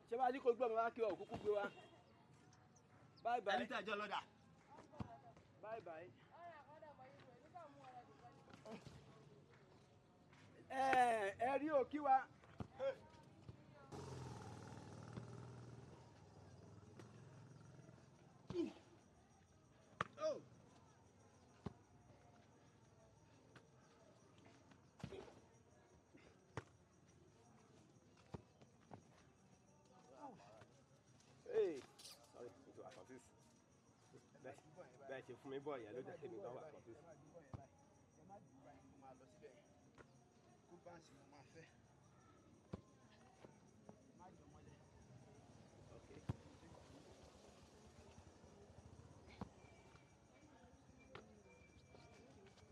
ṣé bá ní kó gbọ́ mi wá kí ọ kúkú gbé wá. Bye bye. ẹni tẹ̀jọ́ lọ́dà. Bye bye. Ẹ rí òkí wa. Oh. Hey, sorry, it was confused. Bẹ́ẹ̀ ṣe fún mi bọ̀ ìyá ló jẹ́ kí mi gan wà confused. Ẹ má dùn báyìí, mo máa lọ síbẹ̀. Kó báǹsì mo máa fẹ́.